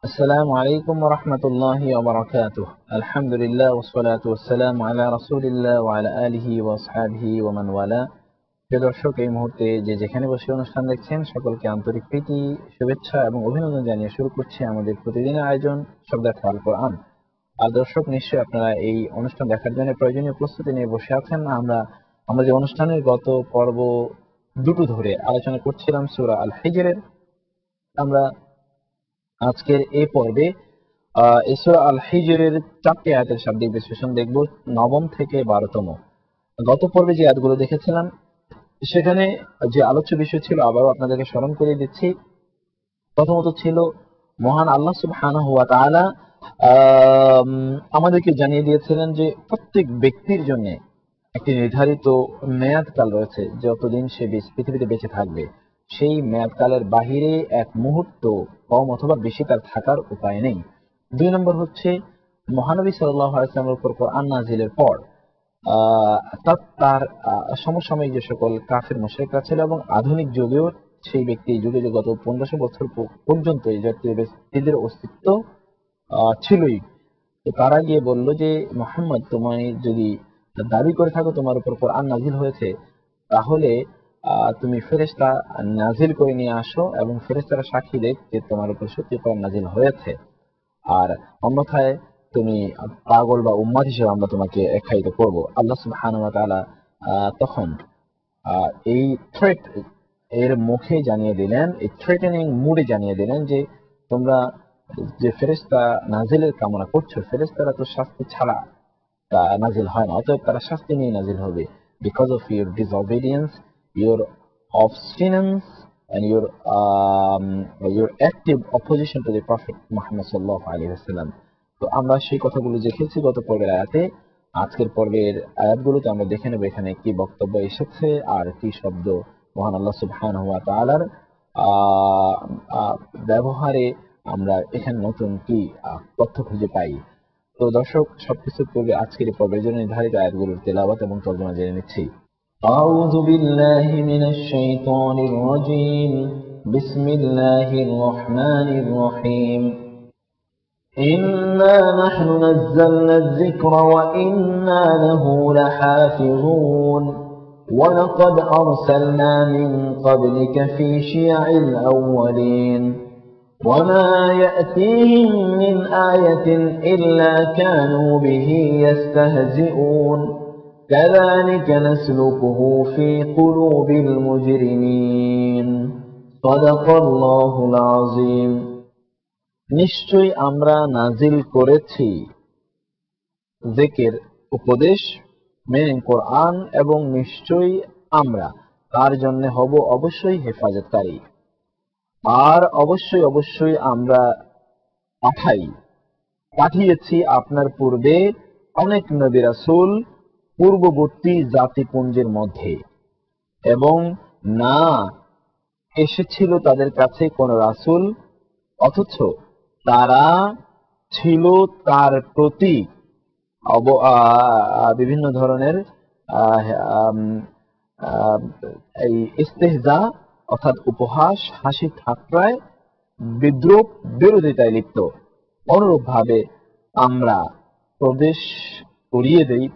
السلام عليكم ورحمة الله وبركاته. الحمد لله والصلاة والسلام على رسول الله وعلى آله وأصحابه ومن والاه. প্রিয় দর্শক, এই মুহূর্তে যে যেখানে বসে অনুষ্ঠান দেখছেন সকলকে আন্তরিক প্রীতি, শুভেচ্ছা এবং অভিনন্দন জানিয়ে শুরু করছি আমাদের প্রতিদিনের আয়োজন শব্দার্থ আল কোরআন। আর দর্শক, নিশ্চয়ই আপনারা এই অনুষ্ঠান দেখার জন্য প্রয়োজনীয় প্রস্তুতি নিয়ে বসে আছেন। আমরা যে অনুষ্ঠানের গত পর্ব দুটো ধরে আলোচনা করছিলাম সূরা আল হিজরের, আমরা আজকের এই পর্বে এই সূরা আল হিজরের 4টি আয়াতের শাব্দিক বিশ্লেষণ দেখব, 9 থেকে 12তম। গত পর্বে যে আয়াতগুলো দেখেছিলাম সেখানে যে আলোচ্য বিষয় ছিল আবারও আপনাদেরকে স্মরণ করিয়ে দিচ্ছি। প্রথমত ছিল মহান আল্লাহ সুবহানাহু ওয়া তাআলা আমাদেরকে জানিয়ে দিয়েছিলেন যে প্রত্যেক ব্যক্তির জন্য একটি নির্ধারিত মেয়াদকাল রয়েছে, যতদিন সে পৃথিবীতে বেঁচে থাকবে সেই মেয়াদকালের বাহিরে এক মুহূর্ত কম অথবা বেশি তার থাকার উপায় নেই। 2 নম্বর হচ্ছে মহানবী সাল্লাল্লাহু আলাইহি ওয়াসাল্লামের উপর কোরআন নাযিলের পর তার সমসাময়িক যে সকল কাফের মুশরিকরা ছিল এবং আধুনিক যুগেও সেই ব্যক্তি যুগে গত 1500 বছর পর্যন্ত এই জাতীয় ব্যক্তিদের অস্তিত্ব ছিলই। তো তারা গিয়ে বলল যে মুহাম্মদ, তুমি যদি দাবি করে থাকো তোমার উপর কোরআন নাযিল হয়েছে, তাহলে তুমি ফেরেশতা নাযিল করে নিয়ে আসো এবং ফেরেশতারা সাক্ষী দেখ যে তোমার উপর সত্যি কোরআন নাযিল হয়েছে, আর অন্যথায় তুমি পাগল বা উম্মাদ হিসেবে আমরা তোমাকে আখ্যায়িত করব। আল্লাহ সুবহানাহু ওয়া তাআলা তখন এই থ্রেট এর মুখে জানিয়ে দিলেন, এই থ্রেটেনিং মুডে জানিয়ে দিলেন যে তোমরা যে ফেরেশতা নাযিলের কামনা করছো, ফেরেশতারা তো শাস্তি ছাড়া তা নাযিল হয় না, অতএব তারা শাস্তি নিয়ে নাযিল হবে। Because of your disobedience, your obstinance and your active opposition to the Prophet Muhammad sallallahu alaihi wasallam. তো আমরা সেই কথাগুলো দেখেছি গত পর্বের আয়াতে। আজকের পর্বের আয়াতগুলোতে আমরা দেখে নেব এখানে কি বক্তব্য এসেছে আর কি শব্দ মহান আল্লাহ সুবহানাহু ওয়া তাআলার ব্যবহারে আমরা এখানে নতুন কি তথ্য খুঁজে পাই। তো দর্শক, সবকিছুর পূর্বে আজকের এই পর্বের জন্য নির্ধারিত আয়াতগুলোর তেলাওয়াত এবং তর্জমা জেনে নিচ্ছি। أعوذ بالله من الشيطان الرجيم. بسم الله الرحمن الرحيم. إنا نحن نزلنا الذكر وإنا له لحافظون ولقد أرسلنا من قبلك في شيع الأولين وما يأتيهم من آية إلا كانوا به يستهزئون كذلك نسلكه في قلوب المجرمين صدق الله العظيم. নিশ্চয়ই আমরা নাজিল করেছি জিকির উপদেশ মেনে কোরআন, এবং নিশ্চয়ই আমরা তার জন্য হব অবশ্যই হেফাজতকারী। আর অবশ্যই অবশ্যই আমরা পাঠিয়েছি আপনার পূর্বে অনেক নবী রাসূল পূর্ববর্তী জাতিপুঞ্জের মধ্যে, এবং না এসেছিল তাদের কাছে কোন রাসূল, অথচ তারা ছিল তার প্রতি বিভিন্ন ধরনের এই ইস্তেহজা অর্থাৎ উপহাস, হাসি ঠাট্টায়, বিদ্রূপ, বিরোধিতায় লিপ্ত। অনুরূপ ভাবে আমরা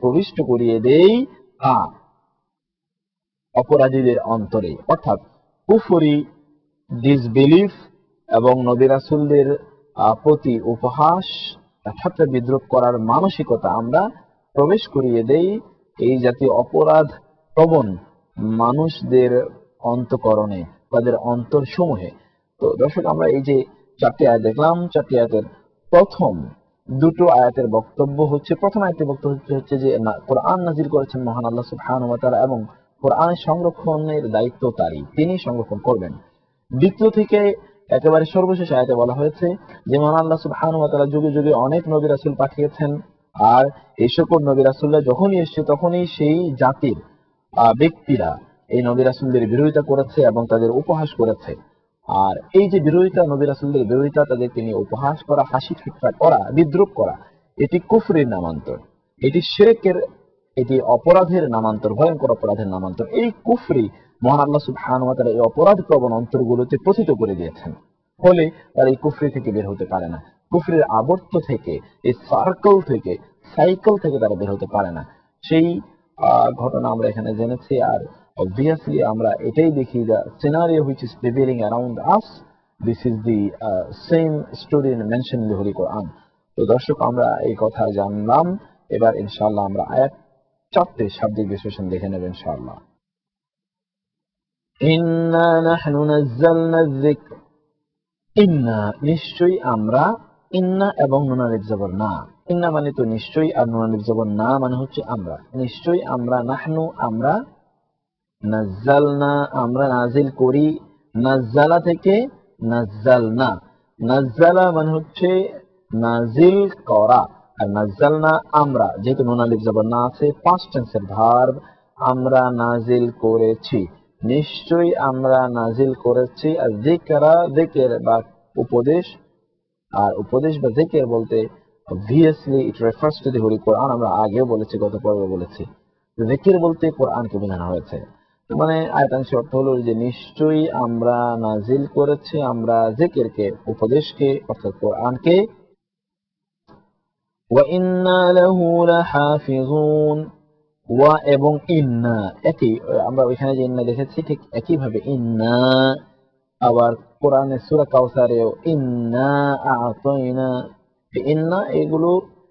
প্রবিষ্ট করিয়ে দেই অপরাধীদের অন্তরে, অর্থাৎ কুফরি, ডিসবিলিফ এবং নবী রাসূলদের প্রতি উপহাস, ঠাট্টা, বিদ্রূপ করার মানসিকতা আমরা প্রবেশ করিয়ে দেই এই জাতীয় অপরাধ প্রবণ মানুষদের অন্তঃকরণে, তাদের অন্তর সমূহে। তো দর্শক, আমরা এই যে 4টি আয়াত দেখলাম, 4টি আয়াতের প্রথম দুটো আয়াতের বক্তব্য হচ্ছে, প্রথম আয়াতের বক্তব্য হচ্ছে যে কোরআন নাযিল করেছেন মহান আল্লাহ সুবহানাহু ওয়া তাআলা এবং কোরআন সংরক্ষণের দায়িত্ব তারই, তিনি সংরক্ষণ করবেন। দ্বিতীয় থেকে একেবারে সর্বশেষ আয়াতে বলা হয়েছে যে মহান আল্লাহ সুবহানাহু ওয়া তাআলা যুগে যুগে অনেক নবী রাসূল পাঠিয়েছেন, আর এই সকল নবী রাসূলরা যখনই এসেছে তখনই সেই জাতির ব্যক্তিরা এই নবী রাসূলদের বিরোধিতা করেছে এবং তাদের উপহাস করেছে। আর এই যে বিরোধিতা, নবী রাসূলদের বিরোধিতা, তাদেরকে নিয়ে উপহাস করা, হাসি ঠাট্টা করা, বিদ্রূপ করা, এটি কুফরের নামান্তর, এটি শিরকের, এটি অপরাধের নামান্তর, ভয়ঙ্কর অপরাধের নামান্তর। এই কুফরি মহান আল্লাহ সুবহানাহু ওয়া তাআলা এই অপরাধ প্রবণ অন্তরগুলোতে পতিত করে দিয়েছেন। ফলে তারা এই কুফরি থেকে বের হতে পারে না, কুফরির আবর্ত থেকে, এই সার্কেল থেকে, সাইকেল থেকে তারা বের হতে পারে না। সেই ঘটনা আমরা এখানে জেনেছি। আর obviously আমরা এটাই দেখি, the scenario which is prevailing around us, this is the same story mentioned in the Holy Quran. তো দর্শক, আমরা এই কথা জানলাম। এবার ইনশাআল্লাহ আমরা আয়াত 4 শাব্দিক বিশ্লেষণ দেখে নেব ইনশাআল্লাহ। ইন্না নাহনু নাযালনা যিকর, ইন্না নিশ্চয়ই আমরা, ইন্না এবং নুন আলিফ জবর না, ইন্না মানে তো নিশ্চয়ই, আর নুন আলিফ জবর না মানে হচ্ছে আমরা, নিশ্চয়ই আমরা, নাহনু আমরা, নাযালনা আমরা নাজিল করি, নাযালা থেকে নাযালনা, নাযালা মানে হচ্ছে নাজিল করা, আর নাযালনা আমরা, যেহেতু নুন আলিফ জবর না আছে, পাস্ট টেন্সের ভার্ব, আমরা নাজিল করেছি, নিশ্চয়ই আমরা নাজিল করেছি। আর যিকরা, যিকির বা উপদেশ, আর উপদেশ বা যিকির বলতে obviously it refers to the Holy Quran। আমরা আগেও বলেছি, গত পর্বে বলেছি, যিকির বলতে কোরআনকে বোঝানো হয়েছে। মানে আয়াতাংশের অর্থ হলো যে নিশ্চয়ই আমরা নাজিল করেছি আমরা যিকিরকে, উপদেশকে, অর্থাৎ কোরআনকে। ওয়া ইন্না লাহু লাহাফিজুন, ওয়া এবং ইন্না একই, আমরা ওইখানে যে ইন্না দেখেছি ঠিক একই ভাবে ইন্না, আবার কোরআনে সূরা কাউসারেও ইন্না আ'তাইনা, ইন্না এগুলো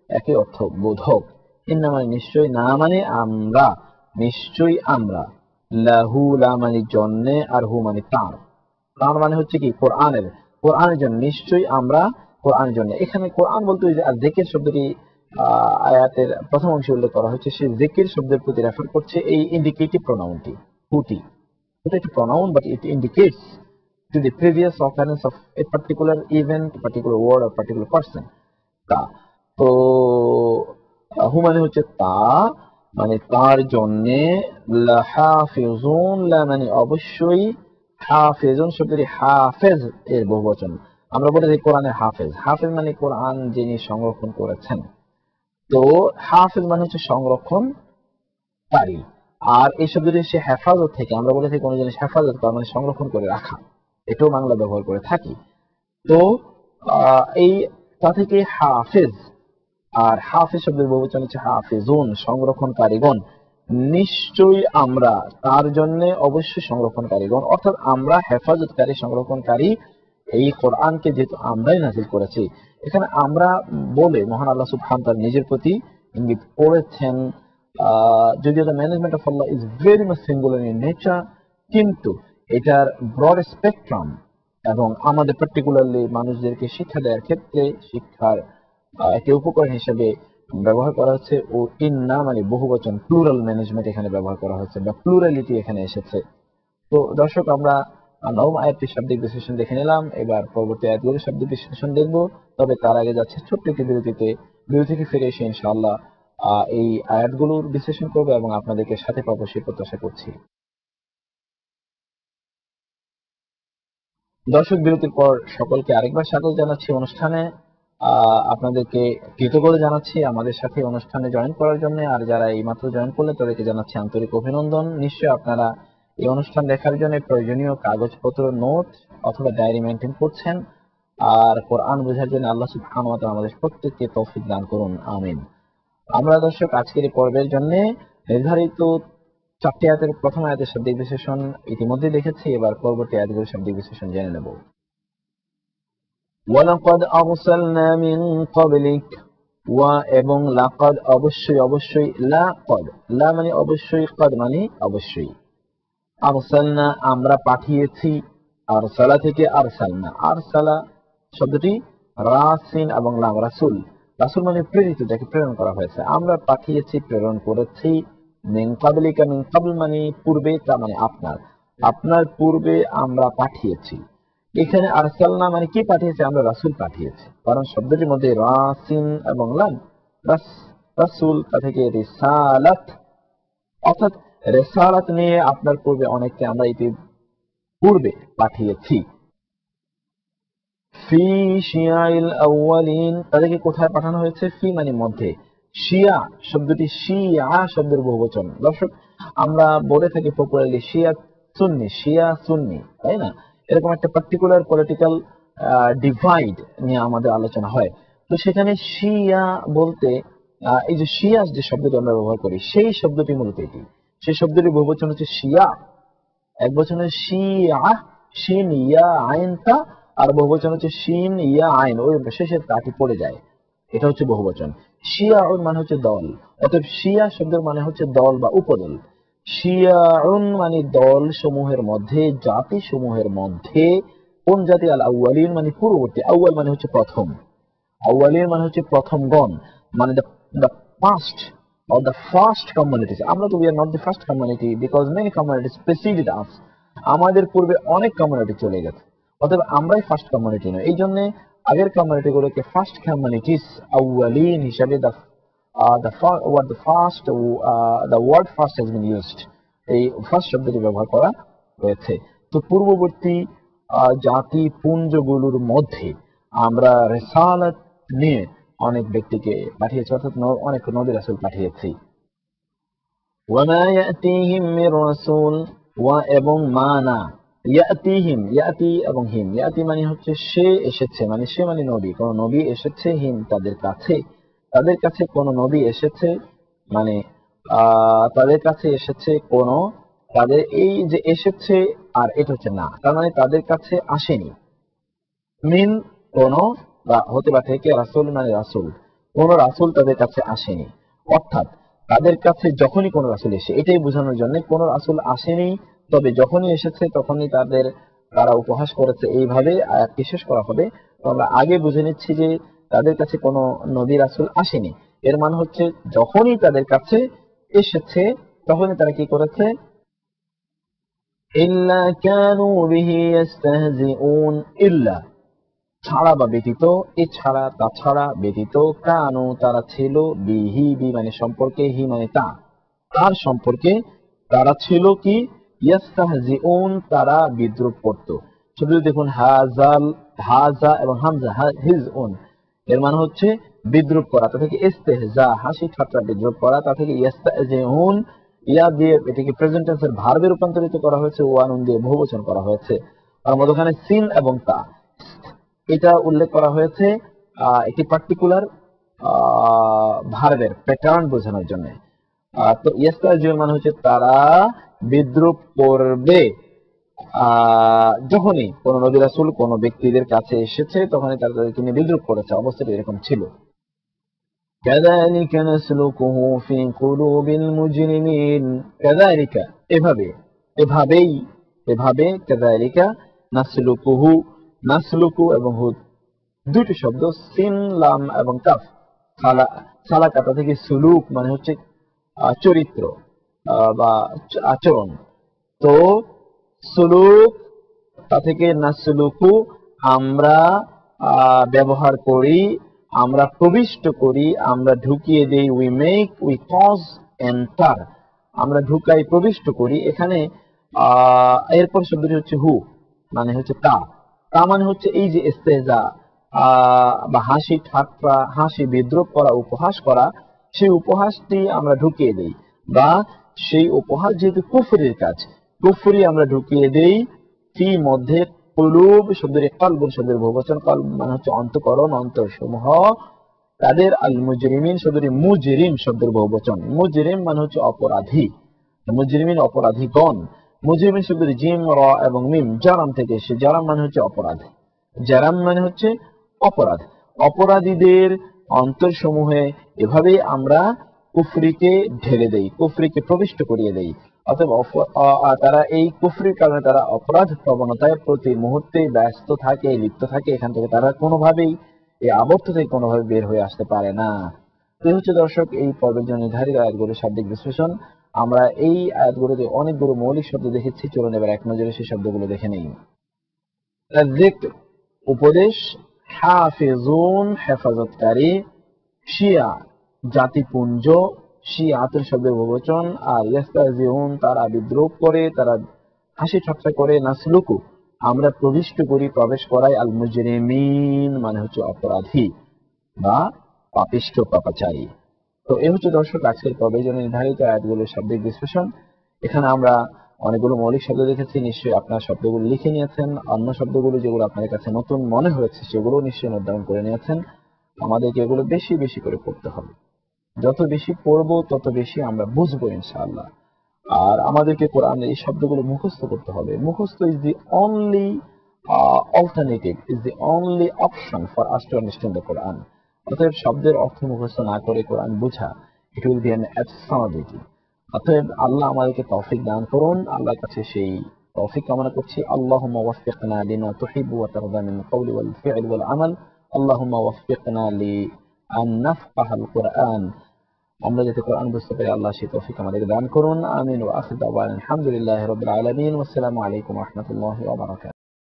একই অর্থ বোধক। ইন্না মানে নিশ্চয়, না মানে আমরা, নিশ্চয়ই আমরা, লাহু লা মানে জন্যে, আর হু মানে তার, তার মানে হচ্ছে কি কোরআনের, কোরআনের জন্য, নিশ্চয়ই আমরা কোরআনের জন্য। এখানে কোরআন বলতে যে যিকির শব্দটি আয়াতের প্রথম অংশে উল্লেখ করা হচ্ছে, সেই যিকির শব্দের প্রতি রেফার করছে এই ইন্ডিকেটিভ প্রোনাউনটি, হুটি। এটা একটা pronoun, but it indicates to the previous occurrence of a particular event, a particular word, or particular person. তা তো হু মানে হচ্ছে তা, মানে তার জন্যে, লাহাফিজুন, লা মানে অবশ্যই, হাফিজুন শব্দটি হাফেজ এর বহুবচন। আমরা বলি কোরআনের হাফেজ, হাফেজ মানে কোরআন যিনি সংরক্ষণ করেছেন। তো হাফেজ মানে হচ্ছে সংরক্ষণকারী, আর এই শব্দটি সে হেফাজত থেকে, আমরা বলে থাকি কোনো জিনিস হেফাজত করা মানে সংরক্ষণ করে রাখা, এটাও বাংলা ব্যবহার করে থাকি। তো এই তা থেকে হাফেজ, আর হাফেজ শব্দের বহুবচন হচ্ছে হাফেজুন, সংরক্ষণকারীগণ। নিশ্চয়ই আমরা, তার জন্য অবশ্যই সংরক্ষণকারীগণ, অর্থাৎ আমরা হেফাজতকারী, সংরক্ষণকারী এই কোরআনকে যেহেতু আমরাই নাযিল করেছি। এখানে আমরা বলে মহান আল্লাহ সুবহানাহু ওয়া তাআলা নিজের প্রতি ইঙ্গিত করেছেন। যদিও the management of Allah is very much singular in nature, কিন্তু এটার ব্রড স্পেকট্রাম এবং আমাদের পার্টিকুলারলি মানুষদেরকে শিক্ষা দেওয়ার ক্ষেত্রে শিক্ষার একটি উপকরণ হিসেবে ব্যবহার করা হচ্ছে। ও ইন্না মানে বহুবচন, প্লুরাল ম্যানেজমেন্ট এখানে ব্যবহার করা হচ্ছে, বা প্লুরালিটি এখানে এসেছে। তো দর্শক, আমরা নবম আয়াতটির শাব্দিক বিশ্লেষণ দেখে নিলাম। এবার পরবর্তী আয়াতগুলোর শাব্দিক বিশ্লেষণ দেখব। তবে তার আগে যাচ্ছে ছোট্ট একটি বিরতিতে। বিরতি থেকে ফিরে এসে ইনশাআল্লাহ এই আয়াতগুলোর বিশ্লেষণ করবো এবং আপনাদেরকে সাথে পাবো সে প্রত্যাশা করছি। দর্শক, বিরতির পর সকলকে আরেকবার স্বাগত জানাচ্ছি অনুষ্ঠানে। আপনাদেরকে কৃতজ্ঞতা জানাচ্ছি আমাদের সাথে অনুষ্ঠানে জয়েন করার জন্য। আর যারা এই মাত্র জয়েন করলেন তাদেরকে জানাচ্ছি আন্তরিক অভিনন্দন। নিশ্চয়ই আপনারা এই অনুষ্ঠান দেখার জন্য প্রয়োজনীয় কাগজপত্র, নোট অথবা ডায়েরি মেনটেন করছেন। আর কোরআন বোঝার জন্য আল্লাহ সুবহানাহু ওয়া তাআলা আমাদের প্রত্যেককে তৌফিক দান করুন, আমিন। আমরা দর্শক আজকের এই পর্বের জন্য নির্ধারিত 4টি আয়াতের প্রথম আয়াতের শাব্দিক বিশ্লেষণ ইতিমধ্যে দেখেছি। এবার পরবর্তী আয়াতগুলোর শাব্দিক বিশ্লেষণ জেনে নেব। ওয়ালাকাদ আরসালনা মিন ক্বাবলিক, ওয়া এবং লাকাদ অবশ্যই, অবশ্যই, লাকাদ লা মানে অবশ্যই, কাদ মানে অবশ্যই, আরসালনা আমরা পাঠিয়েছি, আরসালা থেকে আরসালনা, আরসালা শব্দটি রাসিন এবং লাম, রাসূল, রাসূল মানে প্রেরিত, যাকে প্রেরণ করা হয়েছে। আমরা পাঠিয়েছি, প্রেরণ করেছি। মিন ক্বাবলিকা, মিন ক্বাবল মানে পূর্বে, তা মানে আপনার, আপনার পূর্বে আমরা পাঠিয়েছি। এখানে আরসালনা মানে কি পাঠিয়েছি? আমরা রাসূল পাঠিয়েছি, কারণ শব্দটির মধ্যে রাসিন এবং লাম, রাসূল তা থেকে রিসালাত, অর্থাৎ রিসালাত নিয়ে আপনার পূর্বে অনেককে আমরা পূর্বে পাঠিয়েছি। ফি শিয়াইল আউয়ালিন, তাদেরকে কোথায় পাঠানো হয়েছে? ফি মানে মধ্যে, শিয়া শব্দটি শিয়া শব্দের বহুবচন। দর্শক, আমরা বলে থাকি পপুলারলি শিয়া সুন্নি, শিয়া সুন্নি, তাই না? এরকম একটা পার্টিকুলার পলিটিক্যাল ডিভাইড নিয়ে আমাদের আলোচনা হয়। তো সেখানে শিয়া বলতে এই যে শিয়া যে শব্দটি আমরা ব্যবহার করি, সেই শব্দটি মূলত এটি। সেই শব্দটির বহুবচন হচ্ছে শিয়া, এক বচনে শিয়া, শিন ইয়া আইন তা, আর বহুবচন হচ্ছে শিন ইয়া আইন, ওই শেষের তাটি পড়ে যায়, এটা হচ্ছে বহুবচন। শিয়াউন মানে হচ্ছে দল, অতএব শিয়া শব্দের মানে হচ্ছে দল বা উপদল। শিয়াউন মানে দল সমূহের মধ্যে, জাতি সমূহের মধ্যে। কোন জাতি? আল আউয়ালিন মানে পূর্ববর্তী, আউয়াল মানে হচ্ছে প্রথম, আউয়ালিন মানে হচ্ছে প্রথমগণ, মানে the past or the first communities। আমরা তো we are not the first community because many communities preceded us। আমাদের পূর্বে অনেক কমিউনিটি চলে গেছে, অতএব আমরাই ফার্স্ট কমিউনিটি নয়। এই জন্য আগের কমিউনিটি গুলোকে ফার্স্ট কমিউনিটিস, আউয়ালিন হিসাবে the word first has been used, এই ফার্স্ট শব্দটি ব্যবহার করা হয়েছে। তো পূর্ববর্তী জাতি পুঞ্জগুলোর মধ্যে আমরা রিসালাত নিয়ে অনেক ব্যক্তিকে পাঠিয়েছি, অর্থাৎ অনেক নবী রাসূল পাঠিয়েছি। ওয়ামা ইয়াতিহিম মির রাসূল, ওয়া এবং মা না, ইয়াতিহিম, ইয়াতি এবং হিম। ইয়াতি মানে হচ্ছে সে এসেছে, মানে সে মানে নবী, কোন নবী এসেছে, হিম তাদের কাছে, তাদের কাছে কোন নবী এসেছে, মানে তাদের কাছে এসেছে কোন, তাদের এই যে এসেছে আর এটা হচ্ছে না, তার মানে তাদের কাছে আসেনি। মিন কোন, বা হতে পারে থেকে, রাসূল মানে রাসূল, কোন রাসূল তাদের কাছে আসেনি। অর্থাৎ তাদের কাছে যখনই কোন রাসূল এসে, এটাই বোঝানোর জন্য কোন রাসূল আসেনি, তবে যখনই এসেছে তখনই তারা উপহাস করেছে, এইভাবে আয়াতটি শেষ করা হবে। তো আমরা আগে বুঝে নিচ্ছি যে তাদের কাছে কোনো নবী রাসূল আসেনি, এর মানে হচ্ছে যখনই তাদের কাছে এসেছে তখনই তারা কি করেছে, ইল্লা কানু বিহি ইস্তাহজিউন, ইল্লা ছাড়া বা ব্যতীত, এছাড়া তাছাড়া ব্যতীত, কানু তারা ছিল, বিহি বি মানে সম্পর্কে, হি মানে তার সম্পর্কে তারা ছিল কি, ইস্তাহজিউন তারা বিদ্রুপ করত। শুধু দেখুন হাজাল, হাজা এবং হামজা হিজউন, এর মানে হচ্ছে বিদ্রুপ করা, তা থেকে ইস্তেহজা হাসি ঠাট্টা বিদ্রুপ করা, তা থেকে ইস্তাহজিউন ইয়া দিয়ে এটিকে প্রেজেন্ট টেন্সের ভার্বে রূপান্তরিত করা হয়েছে, ওয়ানুন দিয়ে বহুবচন করা হয়েছে। আর মধ্যখানে সিন এবং তা, এটা উল্লেখ করা হয়েছে একটি পার্টিকুলার ভার্বের প্যাটার্ন বোঝানোর জন্য। তো ইস্তাহজিউন মানে হচ্ছে তারা বিদ্রুপ করবে, যখনই কোন নবী রাসূল কোন ব্যক্তিদের কাছে এসেছে তখনই তারা তাদেরকে নিয়ে বিদ্রুপ করেছে, অবস্থাটা এরকম ছিল। কাযালিকা নাসলুকুহু ফি কুলুবিল মুজরিমিন, কাযালিকা এভাবে, এভাবে কাযালিকা নাসলুকুহু, নাসলুকু এবং হু দুটি শব্দ, সিন লাম এবং কাফ, সালাকাতা থেকে সুলুক মানে হচ্ছে চরিত্র বা আচরণ। তো সুলুক, তা থেকে নাসলুকু আমরা ব্যবহার করি, আমরা প্রবিষ্ট করি, আমরা ঢুকিয়ে দেই, উই কজ এন্টার, আমরা ঢুকাই প্রবিষ্ট করি। এখানে এরপর শব্দটি হচ্ছে হু, মানে হচ্ছে তা মানে হচ্ছে এই যে ইস্তেহজা বা হাসি ঠাট্টা, হাসি বিদ্রুপ করা, উপহাস করা, সেই উপহাসটি আমরা ঢুকিয়ে দেই, বা সেই উপহাস যেহেতু কুফরির কাজ, কুফরি আমরা ঢুকিয়ে দেই কি মধ্যে, কুলুব শব্দের কলবুন শব্দের বহুবচন, কলব মানে হচ্ছে অন্তঃকরণ, অন্তরসমূহ, তাদের আল মুজরিমিন শব্দটি মুজরিম শব্দের বহুবচন, মুজরিম মানে হচ্ছে অপরাধী, মুজরিমিন অপরাধীগণ। মুজরিমিন শব্দের জিম র এবং মিম জারাম থেকে এসে, জারাম মানে হচ্ছে অপরাধ, জারাম মানে হচ্ছে অপরাধ, অপরাধীদের অন্তরসমূহে এভাবেই আমরা কুফরিকে ঢেলে দেই, কুফরিকে প্রবিষ্ট করিয়ে দেই। অতএব তারা এই কুফরির কারণে তারা অপরাধ প্রবণতায় প্রতি মুহূর্তে ব্যস্ত থাকে, লিপ্ত থাকে, এখান থেকে তারা কোনোভাবেই এই আবর্ত থেকে কোনোভাবে বের হয়ে আসতে পারে না। এই হচ্ছে দর্শক এই পর্বের জন্য নির্ধারিত আয়াতগুলোর শাব্দিক বিশ্লেষণ। আমরা এই আয়াতগুলোতে অনেকগুলো মৌলিক শব্দ দেখেছি, চলুন এবার এক নজরে সেই শব্দগুলো দেখে নেই। যিকর উপদেশ, হাফিজুন হেফাজতকারী, শিয়া জাতিপুঞ্জ, শিয়াতুল শব্দের বহুবচন, আর ইস্তাহজিউন তারা বিদ্রুপ করে, তারা হাসি ঠাট্টা করে, নাসলুকু আমরা প্রবিষ্ট করি, প্রবেশ করাই, আল মুজরিমিন মানে হচ্ছে অপরাধী বা পাপিষ্ঠ পাপাচারী। তো এই হচ্ছে দর্শক আজকের পর্বের জন্য নির্ধারিত আয়াতগুলোর শাব্দিক বিশ্লেষণ। এখানে আমরা অনেকগুলো মৌলিক শব্দ দেখেছি, নিশ্চয়ই আপনার শব্দগুলো লিখে নিয়েছেন। অন্য শব্দগুলো যেগুলো আপনার কাছে নতুন মনে হয়েছে সেগুলো নিশ্চয়ই নোট ডাউন করে নিয়েছেন। আমাদেরকে এগুলো বেশি বেশি করে পড়তে হবে। যত বেশি পড়বো তত বেশি আমরা বুঝবো ইনশাআল্লাহ। আর আমাদেরকে কোরআনের এই শব্দগুলো মুখস্থ করতে হবে। মুখস্থ is the only alternative, is the only option for us to understand the Quran. অতএব শব্দের অর্থ মুখস্থ না করে কোরআন বোঝা, it will be an absurdity. অতএব আল্লাহ আমাদেরকে তৌফিক দান করুন, আল্লাহর কাছে সেই তৌফিক কামনা করছি। আল্লাহুম্মা ওয়াফফিকনা লিমা তুহিব্বু ওয়া তারদা মিনাল কওলি ওয়াল ফি'লি ওয়াল আমাল। আল্লাহুম্মা ওয়াফফিকনা লি আন নাফকাহাল কুরআন। আমরা যাতে কোরআন বুঝতে পারি, আল্লাহ সেই তৌফিক আমাদেরকে দান করুন। আমিন। ওয়া আখিরু দাওয়ানা আলহামদুলিল্লাহি রাব্বিল আলামিন। ওয়াসসালামু আলাইকুম ওয়া রাহমাতুল্লাহি ওয়া বারাকাতুহু।